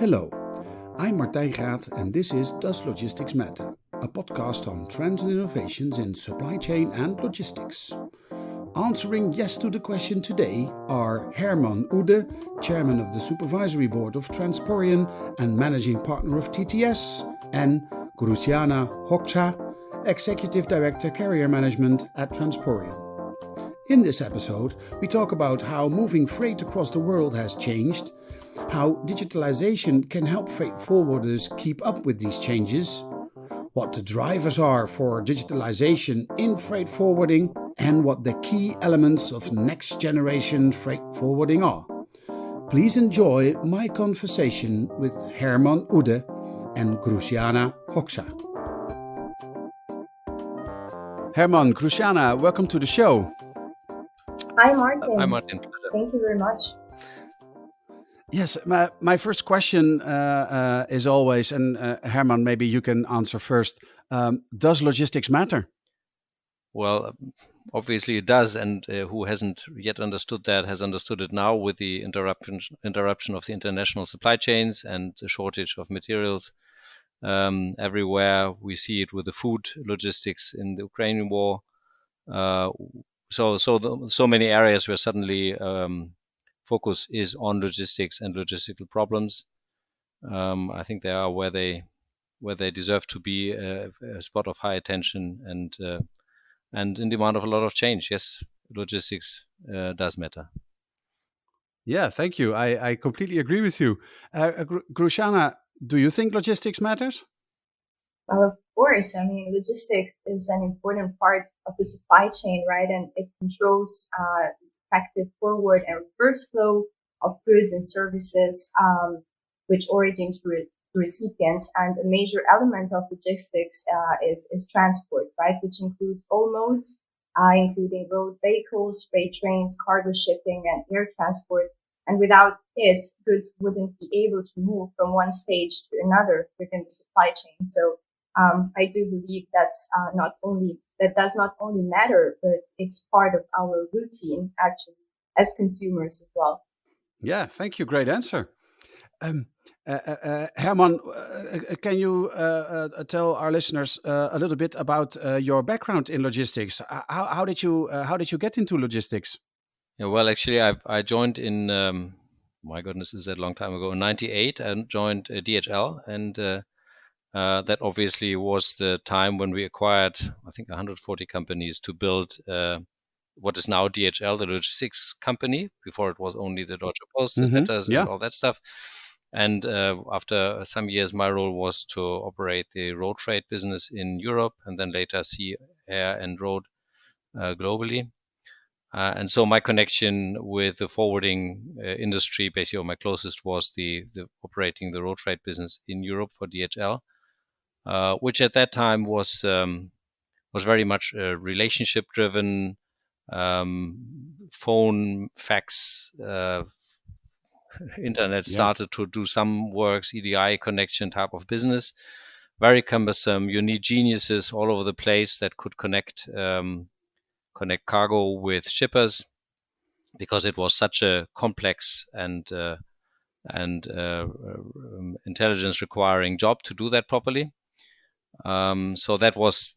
Hello, I'm Martijn Graat and this is Does Logistics Matter? A podcast on trends and innovations in supply chain and logistics. Answering yes to the question today are Hermann Ude, Chairman of the Supervisory Board of Transporeon and Managing Partner of TTS, and Gruziana Hoxha, Executive Director Carrier Management at Transporeon. In this episode, we talk about how moving freight across the world has changed, how digitalisation can help freight forwarders keep up with these changes, what the drivers are for digitalisation in freight forwarding, and what the key elements of next generation freight forwarding are. Please enjoy my conversation with Hermann Ude and Gruziana Hoxha. Hermann, Gruziana, welcome to the show. Hi, Martin. Hi, Martin. Thank you very much. Yes, my first question is always, and Herman, maybe you can answer first. Does logistics matter? Well, obviously it does, and who hasn't yet understood that has understood it now with the interruption of the international supply chains and the shortage of materials everywhere. We see it with the food logistics in the Ukrainian war. So many areas where suddenly focus is on logistics and logistical problems. I think they are where they deserve to be a spot of high attention and in demand of a lot of change. Yes, logistics does matter. Yeah, thank you. I completely agree with you. Gruziana, do you think logistics matters? Well, of course. I mean, logistics is an important part of the supply chain, right? And it controls effective forward and reverse flow of goods and services, which origin to recipients. And a major element of logistics is transport, right? Which includes all modes, including road vehicles, freight trains, cargo shipping, and air transport. And without it, goods wouldn't be able to move from one stage to another within the supply chain. So I do believe that does not only matter, but it's part of our routine actually as consumers as well. Yeah, thank you. Great answer. Herman, can you tell our listeners a little bit about your background in logistics? How did you get into logistics? Yeah, well, actually, I joined in my goodness, is that a long time ago? In '98, and joined DHL, and that obviously was the time when we acquired, I think, 140 companies to build what is now DHL, the logistics company. Before it was only the Deutsche Post, the letters, and all that stuff. And after some years, my role was to operate the road freight business in Europe, and then later sea, air, and road globally. And so my connection with the forwarding industry, basically, my closest was the operating the road freight business in Europe for DHL. Which at that time was very much relationship driven, phone, fax, internet started to do some works, EDI connection type of business. Very cumbersome. You need geniuses all over the place that could connect cargo with shippers, because it was such a complex and intelligence requiring job to do that properly. So that was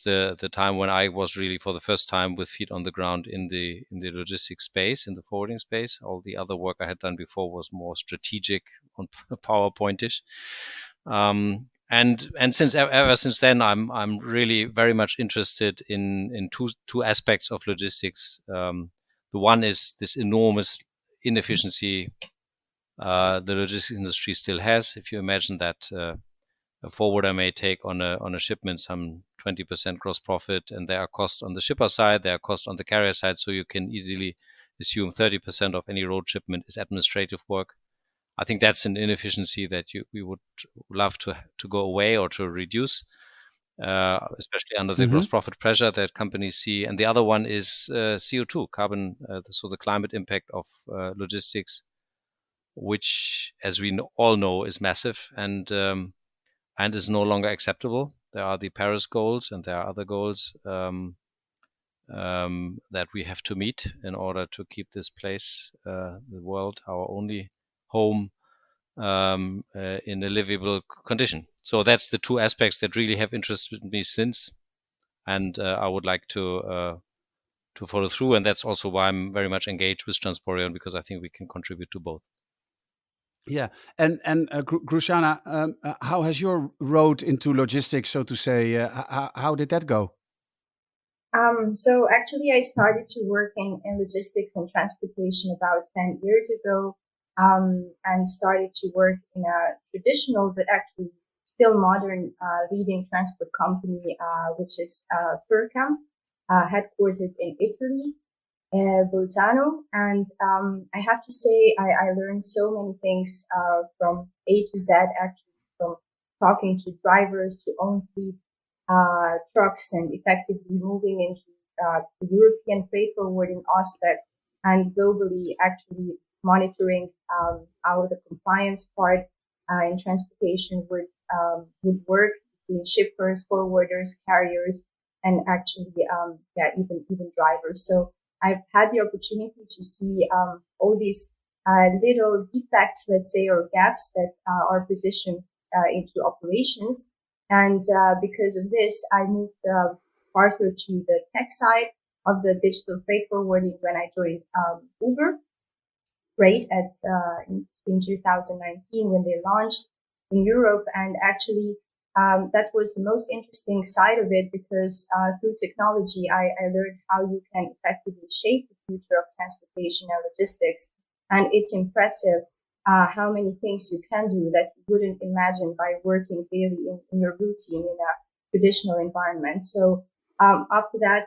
the time when I was really for the first time with feet on the ground in the logistics space, in the forwarding space. All the other work I had done before was more strategic, on PowerPointish. And ever since then, I'm really very much interested in two aspects of logistics. The one is this enormous inefficiency the logistics industry still has. If you imagine that a forwarder may take on a shipment some 20% gross profit, and there are costs on the shipper side, there are costs on the carrier side, so you can easily assume 30% of any road shipment is administrative work. I think that's an inefficiency that we would love to go away or to reduce, especially under the gross profit pressure that companies see. And the other one is CO2, carbon, so the climate impact of logistics, which, as we all know, is massive and is no longer acceptable. There are the Paris goals, and there are other goals that we have to meet in order to keep this place, the world, our only home, in a livable condition. So that's the two aspects that really have interested me since, and I would like to follow through. And that's also why I'm very much engaged with Transporeon, because I think we can contribute to both. Yeah, and Gruziana, how has your road into logistics, so to say, how did that go? So actually, I started to work in logistics and transportation about 10 years ago, and started to work in a traditional but actually still modern leading transport company, which is Furcam, headquartered in Italy, Bolzano. And I have to say, I learned so many things from A to Z, actually, from talking to drivers to own fleet trucks and effectively moving into the European freight forwarding aspect, and globally actually monitoring how the compliance part in transportation would work between shippers, forwarders, carriers, and actually even drivers. So I've had the opportunity to see all these little defects, let's say, or gaps that are positioned into operations. And because of this, I moved farther to the tech side of the digital freight forwarding when I joined Uber Freight in 2019 when they launched in Europe. And actually, that was the most interesting side of it, because through technology, I learned how you can effectively shape the future of transportation and logistics. And it's impressive how many things you can do that you wouldn't imagine by working daily in your routine in a traditional environment. So after that,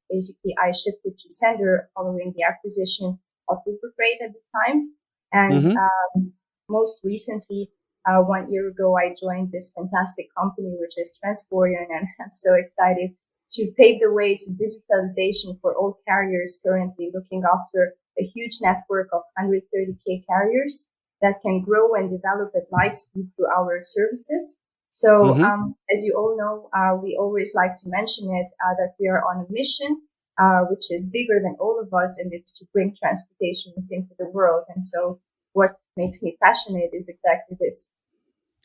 basically, I shifted to Sender following the acquisition of Uber Freight at the time. And most recently, 1 year ago, I joined this fantastic company, which is Transporeon, and I'm so excited to pave the way to digitalisation for all carriers, currently looking after a huge network of 130K carriers that can grow and develop at light speed through our services. So, as you all know, we always like to mention it, that we are on a mission, which is bigger than all of us, and it's to bring transportation into the world. And so what makes me passionate is exactly this.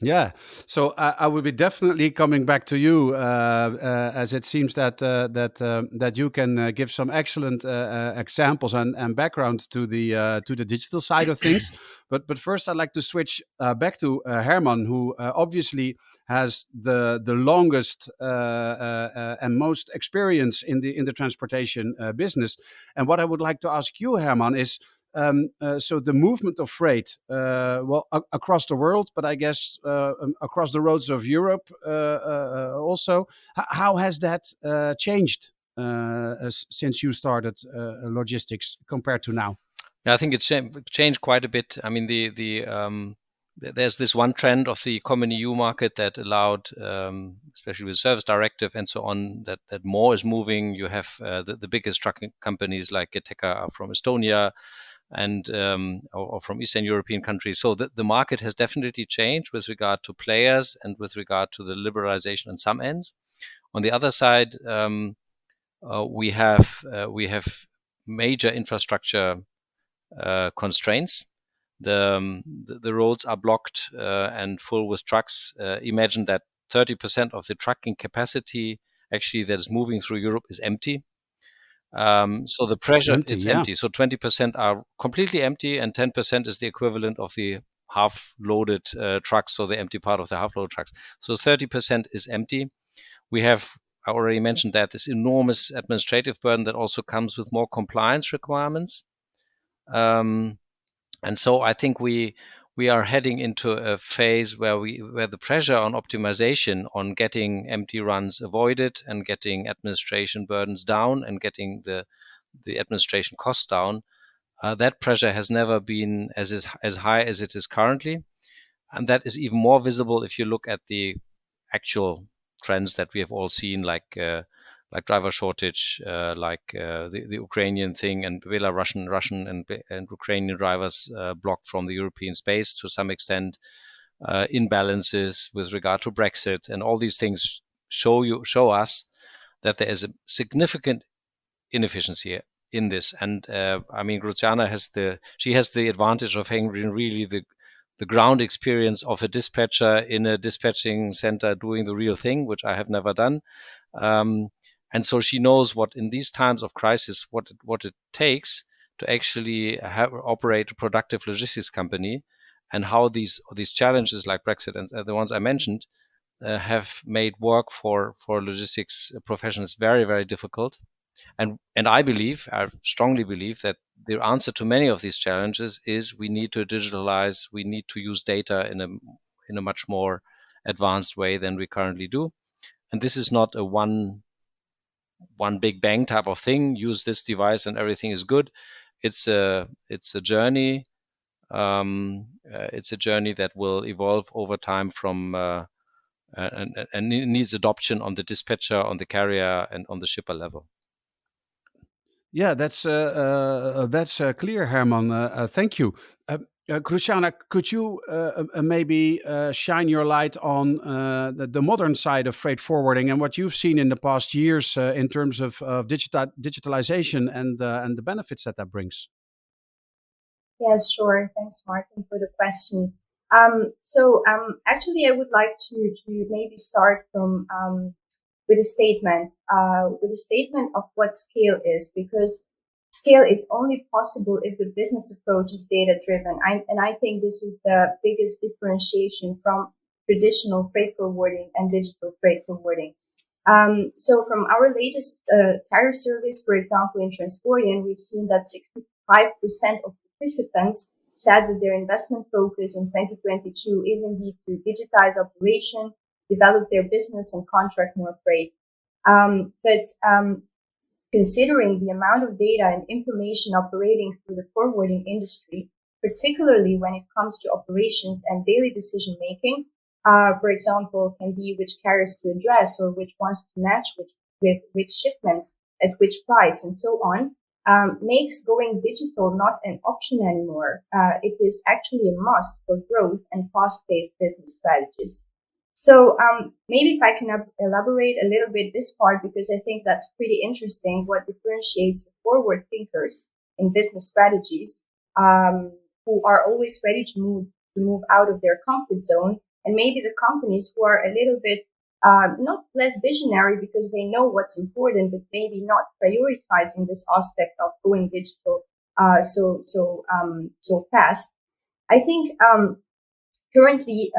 Yeah, so I will be definitely coming back to you, as it seems that you can give some excellent examples and background to the digital side of things. But first, I'd like to switch back to Herman, who obviously has the longest and most experience in the transportation business. And what I would like to ask you, Herman, is so the movement of freight, across the world, but I guess across the roads of Europe also. How has that changed since you started logistics compared to now? Yeah, I think it's changed quite a bit. I mean, there's this one trend of the common EU market that allowed, especially with service directive and so on, that more is moving. You have the biggest trucking companies like Geteka from Estonia, and or from Eastern European countries. So the market has definitely changed with regard to players and with regard to the liberalization on some ends. On the other side, we have major infrastructure constraints. The roads are blocked and full with trucks. Imagine that 30% of the trucking capacity actually that is moving through Europe is empty. So the pressure, it's empty. So 20% are completely empty, and 10% is the equivalent of the half-loaded trucks, so the empty part of the half-load trucks. So 30% is empty. We have, I already mentioned that, this enormous administrative burden that also comes with more compliance requirements. And so I think we are heading into a phase where the pressure on optimization, on getting empty runs avoided and getting administration burdens down and getting the administration costs down, that pressure has never been as high as it is currently. And that is even more visible if you look at the actual trends that we have all seen, like driver shortage, the Ukrainian thing, and Russian and Ukrainian drivers blocked from the European space to some extent, imbalances with regard to Brexit, and all these things show us that there is a significant inefficiency in this. And I mean, Gruziana has the advantage of having really the ground experience of a dispatcher in a dispatching center doing the real thing, which I have never done. And so she knows what in these times of crisis, what it takes to actually operate a productive logistics company, and how these challenges like Brexit and the ones I mentioned have made work for logistics professionals very, very difficult. And I strongly believe that the answer to many of these challenges is we need to digitalize, we need to use data in a much more advanced way than we currently do. And this is not a one big bang type of thing. Use this device and everything is good. It's a journey. It's a journey that will evolve over time from and needs adoption on the dispatcher, on the carrier, and on the shipper level. Yeah, that's clear, Herman. Thank you. Gruziana, could you maybe shine your light on the modern side of freight forwarding and what you've seen in the past years in terms of digitalization and the benefits that brings? Yes, sure. Thanks, Martin, for the question. Actually, I would like to maybe start from with a statement of what scale is, because scale is only possible if the business approach is data driven. And I think this is the biggest differentiation from traditional freight forwarding and digital freight forwarding. So from our latest carrier surveys, for example, in Transporeon, we've seen that 65% of participants said that their investment focus in 2022 is indeed to digitize operation, develop their business, and contract more freight. But considering the amount of data and information operating through the forwarding industry, particularly when it comes to operations and daily decision making, for example, can be which carriers to address or which ones to match with which shipments at which price and so on, makes going digital not an option anymore. It is actually a must for growth and fast-paced business strategies. So maybe if I can elaborate a little bit this part, because I think that's pretty interesting, what differentiates the forward thinkers in business strategies, who are always ready to move out of their comfort zone, and maybe the companies who are a little bit not less visionary because they know what's important, but maybe not prioritizing this aspect of going digital so fast. I think currently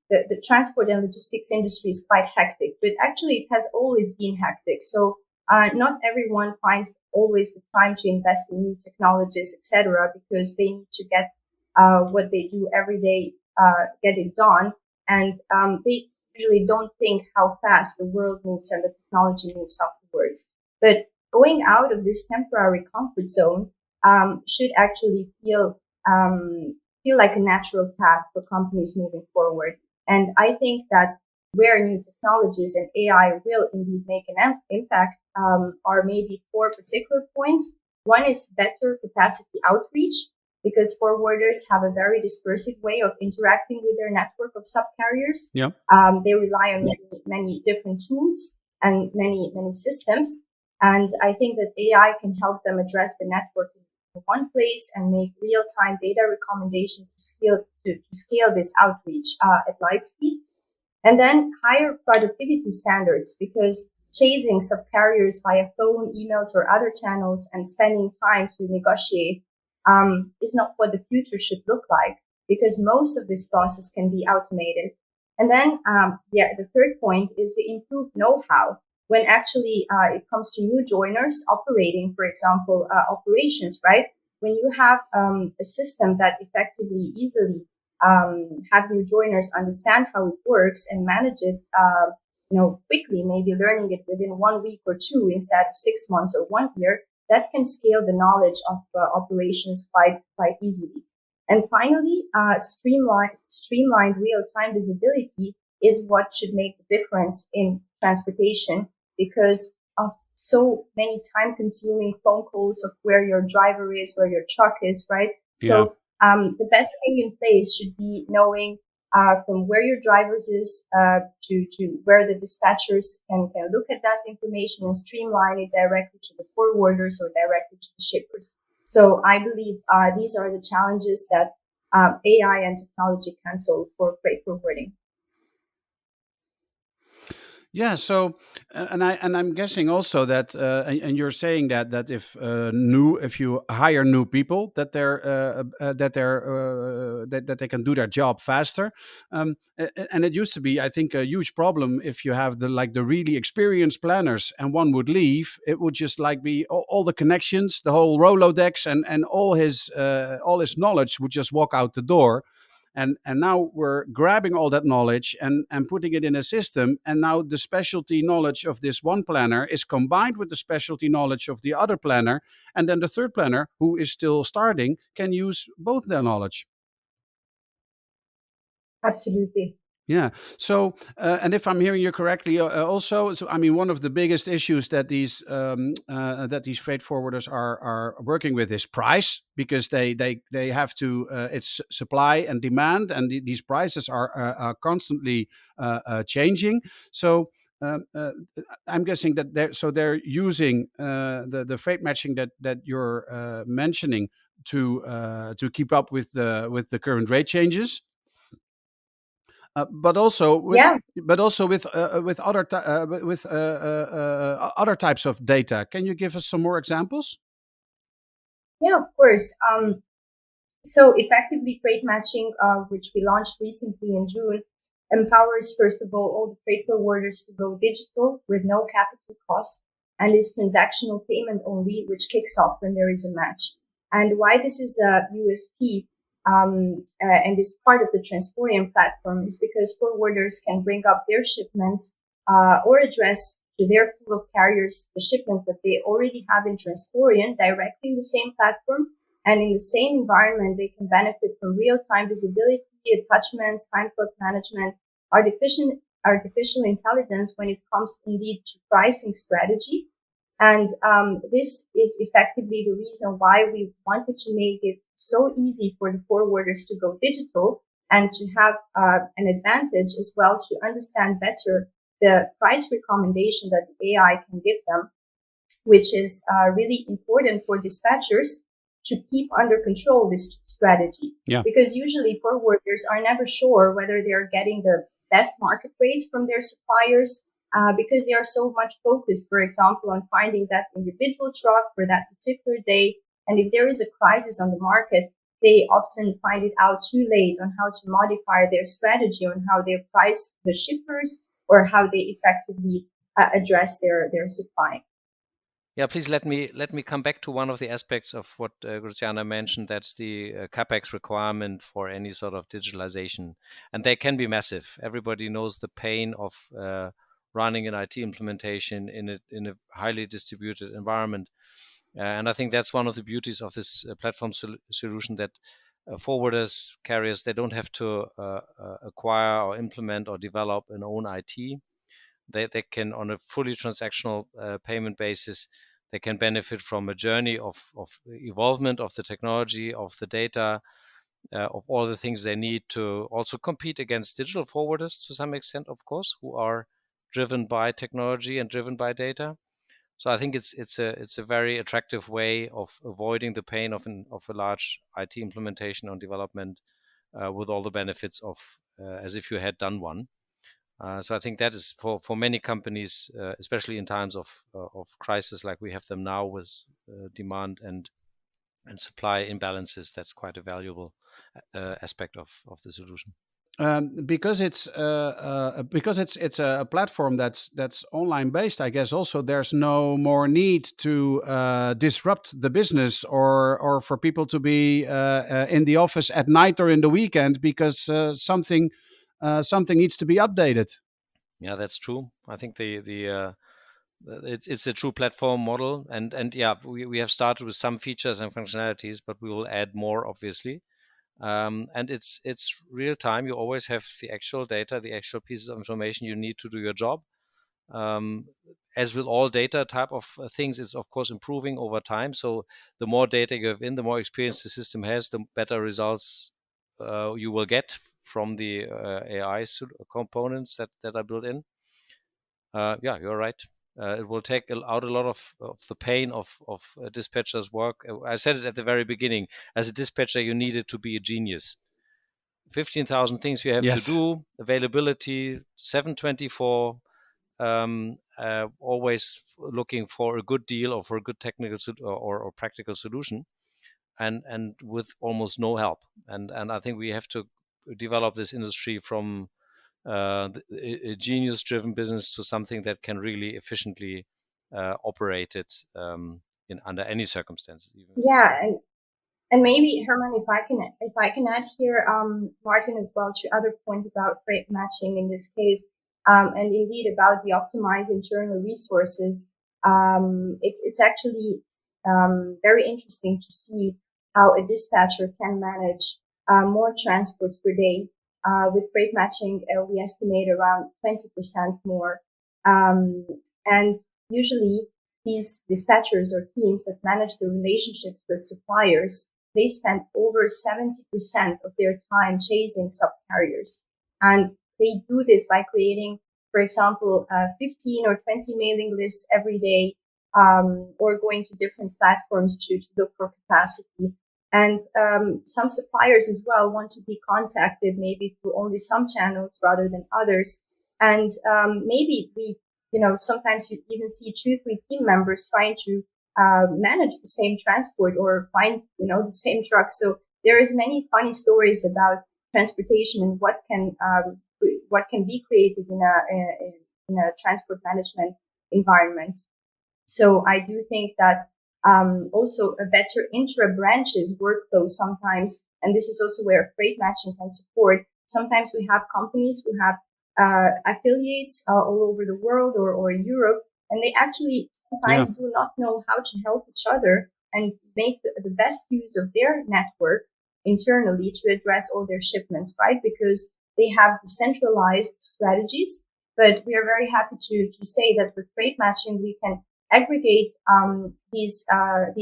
the transport and logistics industry is quite hectic, but actually it has always been hectic. So not everyone finds always the time to invest in new technologies, etc., because they need to get what they do every day, get it done, and they usually don't think how fast the world moves and the technology moves afterwards. But going out of this temporary comfort zone should actually feel like a natural path for companies moving forward. And I think that where new technologies and AI will indeed make an impact are maybe 4 particular points. One is better capacity outreach, because forwarders have a very dispersive way of interacting with their network of subcarriers. Yeah. They rely on many different tools and many systems. And I think that AI can help them address the network in one place and make real-time data recommendations to scale this outreach at light speed. And then higher productivity standards, because chasing subcarriers via phone, emails, or other channels and spending time to negotiate is not what the future should look like, because most of this process can be automated. And then, the third point is the improved know-how. When actually it comes to new joiners operating, for example, operations, right? When you have a system that effectively, easily have new joiners understand how it works and manage it, quickly, maybe learning it within 1 week or 2 instead of 6 months or 1 year, that can scale the knowledge of operations quite easily. And finally, streamlined real-time visibility is what should make the difference in transportation, because of so many time-consuming phone calls of where your driver is, where your truck is, right? Yeah. So the best thing in place should be knowing from where your drivers is to where the dispatchers can look at that information and streamline it directly to the forwarders or directly to the shippers. So I believe these are the challenges that AI and technology can solve for freight forwarding. Yeah. So, I'm guessing also that, and you're saying that if you hire new people, that they can do their job faster. And it used to be, I think, a huge problem if you have the really experienced planners and one would leave, it would just like be all the connections, the whole Rolodex, and all his knowledge would just walk out the door. And now we're grabbing all that knowledge and putting it in a system, and now the specialty knowledge of this one planner is combined with the specialty knowledge of the other planner, and then the third planner, who is still starting, can use both their knowledge. Absolutely. Yeah. So, and if I'm hearing you correctly, also, so, I mean, one of the biggest issues that these freight forwarders are working with is price, because they have to. It's supply and demand, and these prices are constantly changing. So. I'm guessing that they're using the freight matching that you're mentioning to keep up with the current rate changes. But also with Yeah. other types of data. Can you give us some more examples? Yeah, of course. So effectively, freight matching, which we launched recently in June, empowers, first of all the freight forwarders to go digital with no capital cost, and is transactional payment only, which kicks off when there is a match. And why this is a USP and is part of the Transporeon platform is because forwarders can bring up their shipments or address to their pool of carriers the shipments that they already have in Transporeon directly in the same platform. And in the same environment, they can benefit from real-time visibility, attachments, time slot management, artificial intelligence when it comes indeed to pricing strategy. And this is effectively the reason why we wanted to make it so easy for the forwarders to go digital and to have an advantage as well to understand better the price recommendation that the AI can give them, which is really important for dispatchers to keep under control this strategy. Yeah. Because usually forwarders are never sure whether they're getting the best market rates from their suppliers because they are so much focused, for example, on finding that individual truck for that particular day. And if there is a crisis on the market, they often find it out too late on how to modify their strategy on how they price the shippers or how they effectively address their supply. Yeah, please let me come back to one of the aspects of what Gruziana mentioned. That's the capex requirement for any sort of digitalization, and they can be massive. Everybody knows the pain of running an IT implementation in a highly distributed environment, and I think that's one of the beauties of this platform solution, that forwarders, carriers, they don't have to acquire or implement or develop an own IT. They can, on a fully transactional payment basis, they can benefit from a journey of evolvement of the technology, of the data, of all the things they need to also compete against digital forwarders to some extent, of course, who are driven by technology and driven by data. So I think it's a very attractive way of avoiding the pain of a large IT implementation on development with all the benefits of as if you had done one. So I think that is for many companies, especially in times of crisis like we have them now with demand and supply imbalances. That's quite a valuable aspect of the solution. Because it's a platform that's online based, I guess also there's no more need to disrupt the business or for people to be in the office at night or in the weekend because something needs to be updated. Yeah, that's true. I think it's a true platform model, and yeah, we have started with some features and functionalities, but we will add more, obviously. And it's real time. You always have the actual data, the actual pieces of information you need to do your job. As with all data type of things, it's of course improving over time. So the more data you have in, the more experience the system has, the better results you will get from the AI components that are built in. Yeah, you're right. It will take out a lot of the pain of dispatchers' work. I said it at the very beginning. As a dispatcher, you needed to be a genius. 15,000 things you have to do, availability 7/24, always looking for a good deal or for a good technical or practical solution, and with almost no help. And I think we have to develop this industry from a genius-driven business to something that can really efficiently operate it under any circumstances. Yeah, and maybe Herman, if I can add here, Martin, as well, to other points about freight matching in this case, and indeed about the optimized internal resources. It's actually very interesting to see how a dispatcher can manage more transports per day. With freight matching, we estimate around 20% more, and usually these dispatchers or teams that manage the relationships with suppliers, they spend over 70% of their time chasing subcarriers. And they do this by creating, for example, 15 or 20 mailing lists every day, or going to different platforms to look for capacity. And some suppliers as well want to be contacted maybe through only some channels rather than others. And maybe sometimes you even see 2-3 team members trying to manage the same transport or find, the same truck. So there is many funny stories about transportation and what can be created in a transport management environment. So I do think that also a better intra-branches workflow sometimes, and this is also where freight matching can support. Sometimes we have companies who have affiliates all over the world or Europe, and they actually sometimes do not know how to help each other and make the best use of their network internally to address all their shipments, right? Because they have decentralized strategies. But we are very happy to say that with freight matching, we can aggregate these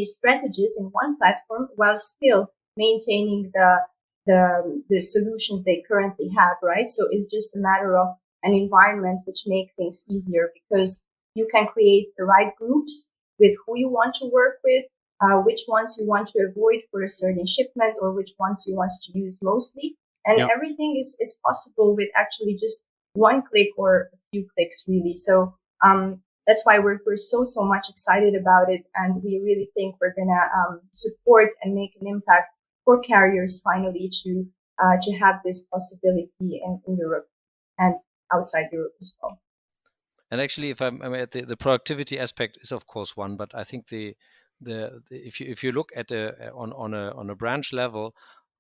strategies in one platform while still maintaining the solutions they currently have, right? So it's just a matter of an environment which make things easier, because you can create the right groups with who you want to work with, which ones you want to avoid for a certain shipment, or which ones you want to use mostly. And everything is possible with actually just one click or a few clicks, really. So that's why we're so much excited about it, and we really think we're gonna support and make an impact for carriers finally to have this possibility in Europe and outside Europe as well. And actually, if the productivity aspect is of course one, but I think if you look at on a branch level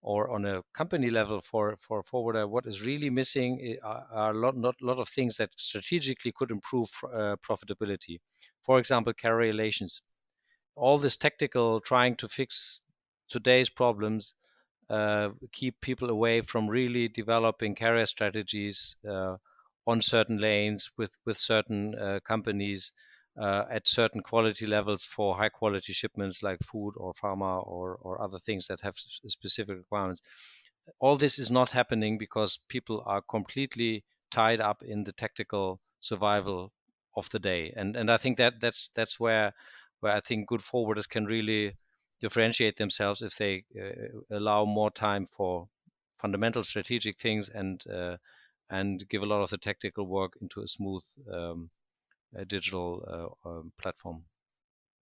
or on a company level for forwarder, what is really missing are a lot of things that strategically could improve profitability. For example, carrier relations. All this tactical trying to fix today's problems keep people away from really developing carrier strategies on certain lanes with certain companies at certain quality levels for high quality shipments like food or pharma or other things that have specific requirements. All this is not happening because people are completely tied up in the tactical survival of the day. And I think that's where I think good forwarders can really differentiate themselves if they allow more time for fundamental strategic things and give a lot of the technical work into a smooth digital platform.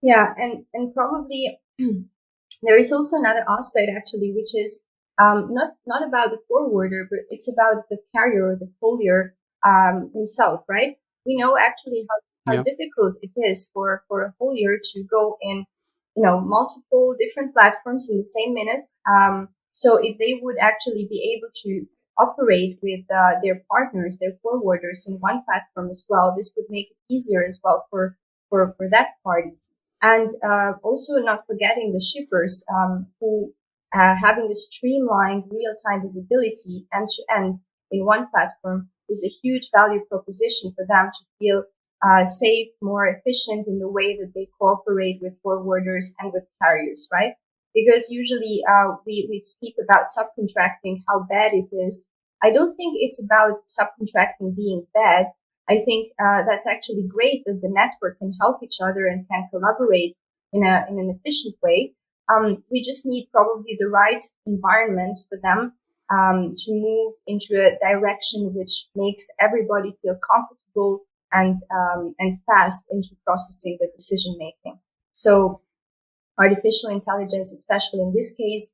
Yeah, and probably there is also another aspect actually, which is not about the forwarder, but it's about the carrier or the haulier himself, right? We know actually how difficult it is for a haulier to go in, multiple different platforms in the same minute. So if they would actually be able to operate with their partners, their forwarders in one platform as well, this would make it easier as well for that party. And also not forgetting the shippers who having the streamlined real-time visibility end-to-end in one platform is a huge value proposition for them to feel safe, more efficient in the way that they cooperate with forwarders and with carriers, right? Because usually we speak about subcontracting, how bad it is. I don't think it's about subcontracting being bad. I think that's actually great that the network can help each other and can collaborate in an efficient way. We just need probably the right environments for them to move into a direction which makes everybody feel comfortable and fast into processing the decision making. So artificial intelligence, especially in this case,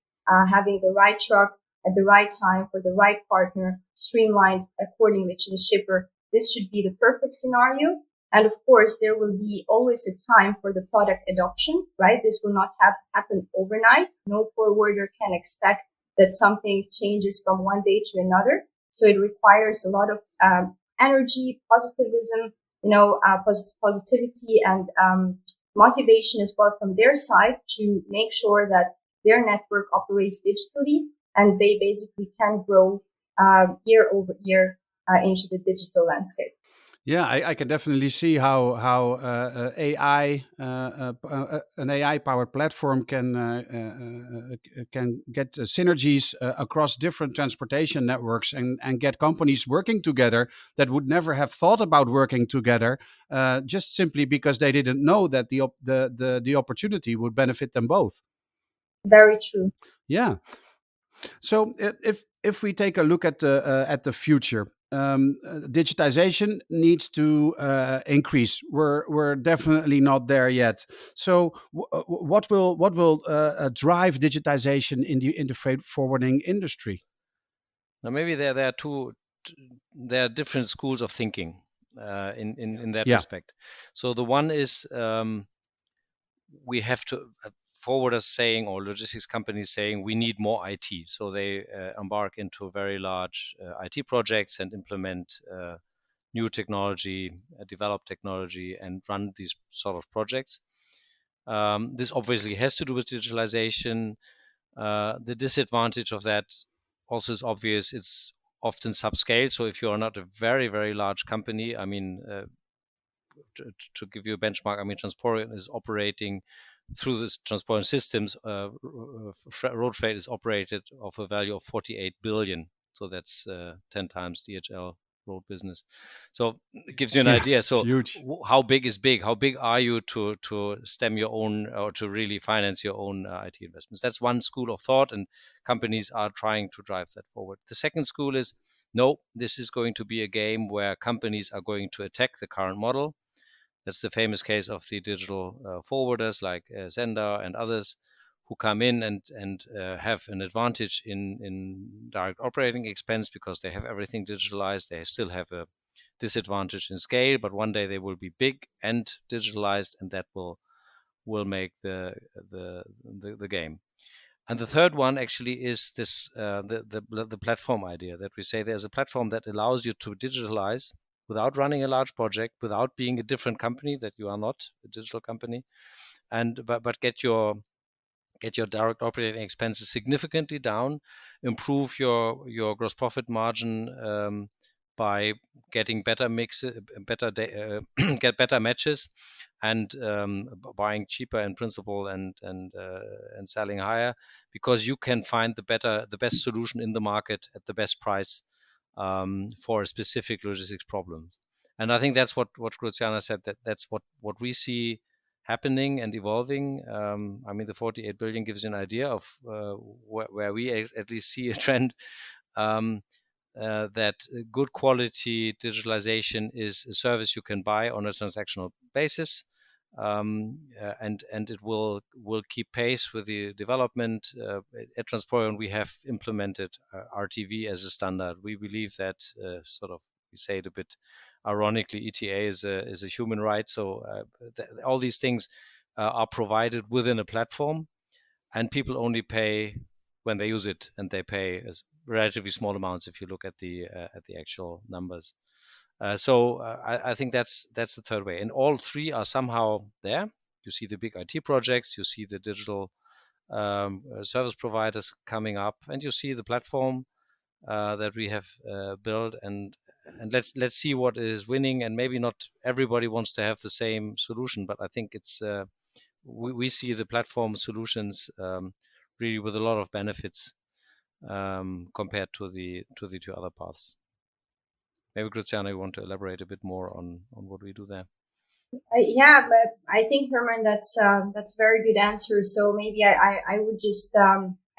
having the right truck at the right time for the right partner, streamlined accordingly to the shipper. This should be the perfect scenario. And of course, there will be always a time for the product adoption, right? This will not happen overnight. No forwarder can expect that something changes from one day to another. So it requires a lot of energy, positivism, positivity and motivation as well from their side to make sure that their network operates digitally and they basically can grow year over year into the digital landscape. Yeah, I can definitely see how AI an AI powered platform can get synergies across different transportation networks and get companies working together that would never have thought about working together, just simply because they didn't know that the opportunity would benefit them both. Very true. Yeah. So if we take a look at the future, digitization needs to increase. We're definitely not there yet. So what will drive digitization in the freight forwarding industry? Now maybe there are different schools of thinking in that Yeah. respect. So the one is we have to forwarders saying, or logistics companies saying, we need more IT. So they embark into very large IT projects and implement new technology, develop technology, and run these sort of projects. This obviously has to do with digitalization. The disadvantage of that also is obvious. It's often subscale. So if you are not a very, very large company, I mean, to give you a benchmark, I mean, Transporeon is operating through this Transporeon systems. Road freight is operated of a value of 48 billion. So that's 10 times DHL road business. So it gives you an idea. So how big is big? How big are you to stem your own or to really finance your own IT investments? That's one school of thought, and companies are trying to drive that forward. The second school is, no, this is going to be a game where companies are going to attack the current model. That's the famous case of the digital forwarders like Sender and others who come in and have an advantage in direct operating expense because they have everything digitalized. They still have a disadvantage in scale, but one day they will be big and digitalized, and that will make the game. And the third one actually is this the platform idea, that we say there's a platform that allows you to digitalize without running a large project, without being a different company, that you are not a digital company, and but get your direct operating expenses significantly down, improve your gross profit margin by getting better get better matches, and buying cheaper in principle and selling higher, because you can find the best solution in the market at the best price for a specific logistics problem. And I think that's what Gruziana said, that's what we see happening and evolving. I mean, the 48 billion gives you an idea of where we at least see a trend, that good quality digitalization is a service you can buy on a transactional basis, and it will keep pace with the development. At Transporeon, we have implemented RTV as a standard. We believe that sort of, we say it a bit ironically, ETA is a human right. So all these things are provided within a platform, and people only pay when they use it, and they pay as relatively small amounts if you look at the actual numbers. So I think that's the third way, and all three are somehow there. You see the big IT projects, you see the digital service providers coming up, and you see the platform that we have built, and let's see what is winning. And maybe not everybody wants to have the same solution, but I think it's we see the platform solutions really with a lot of benefits compared to the two other paths. Maybe Gruziana, you want to elaborate a bit more on what we do there? Yeah, but I think, Herman, that's a very good answer. So maybe I would just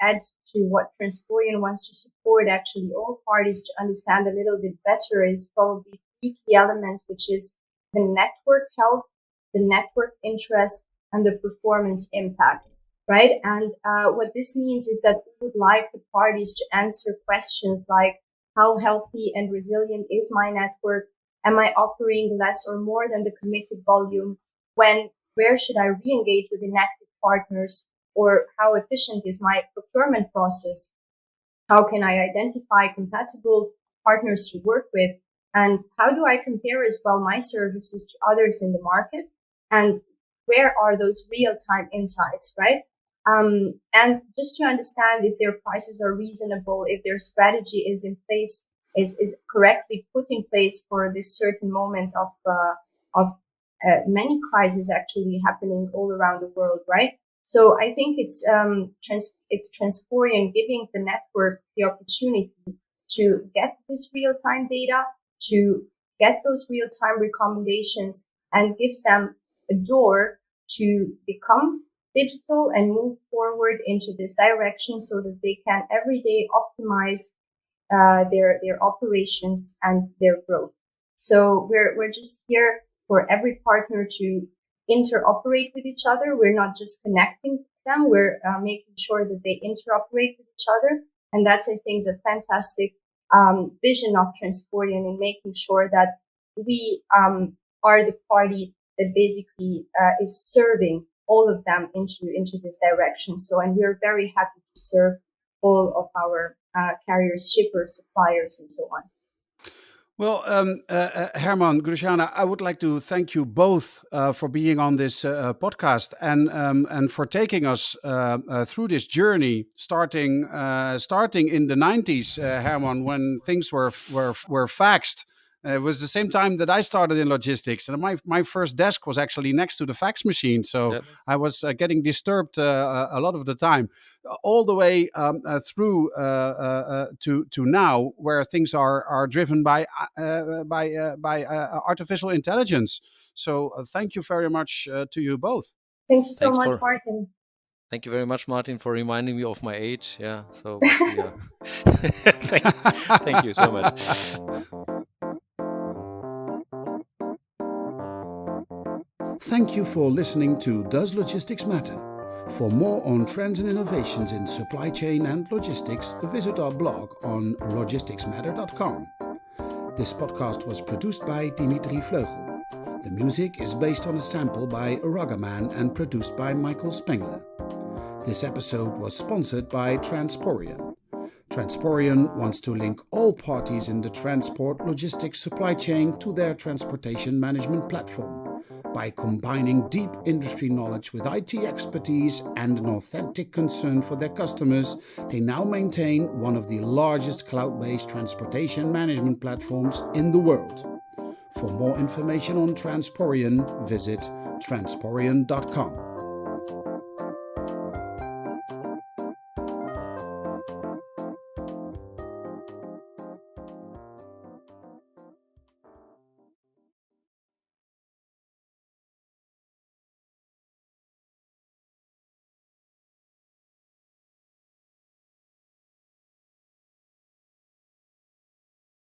add to what Transporeon wants to support actually all parties to understand a little bit better is probably 3 key elements, which is the network health, the network interest, and the performance impact, right? And what this means is that we would like the parties to answer questions like, how healthy and resilient is my network? Am I offering less or more than the committed volume? Where should I re-engage with inactive partners? Or how efficient is my procurement process? How can I identify compatible partners to work with? And how do I compare as well my services to others in the market? And where are those real-time insights, right? And just to understand if their prices are reasonable, if their strategy is in place, is correctly put in place for this certain moment of many crises actually happening all around the world, right? So I think it's Transporeon giving the network the opportunity to get this real-time data, to get those real-time recommendations, and gives them a door to become digital and move forward into this direction so that they can every day optimize their operations and their growth. So we're just here for every partner to interoperate with each other. We're not just connecting them. We're making sure that they interoperate with each other. And that's, I think, the fantastic vision of Transporeon in making sure that we are the party that basically is serving all of them into this direction. So, and we're very happy to serve all of our carriers, shippers, suppliers, and so on. Well, Herman, Gruziana, I would like to thank you both for being on this podcast and for taking us through this journey, starting in the 90s, Herman, when things were faxed. It was the same time that I started in logistics, and my first desk was actually next to the fax machine, so yep. I was getting disturbed a lot of the time, all the way through to now, where things are driven by artificial intelligence. So thank you very much to you both. Thank you so much, Martin. Thank you very much, Martin, for reminding me of my age. Yeah, so yeah. Thank you so much. Thank you for listening to Does Logistics Matter? For more on trends and innovations in supply chain and logistics, visit our blog on logisticsmatter.com. This podcast was produced by Dimitri Vleugel. The music is based on a sample by Ragaman and produced by Michael Spengler. This episode was sponsored by Transporeon. Transporeon wants to link all parties in the transport logistics supply chain to their transportation management platform. By combining deep industry knowledge with IT expertise and an authentic concern for their customers, they now maintain one of the largest cloud-based transportation management platforms in the world. For more information on Transporeon, visit transporeon.com.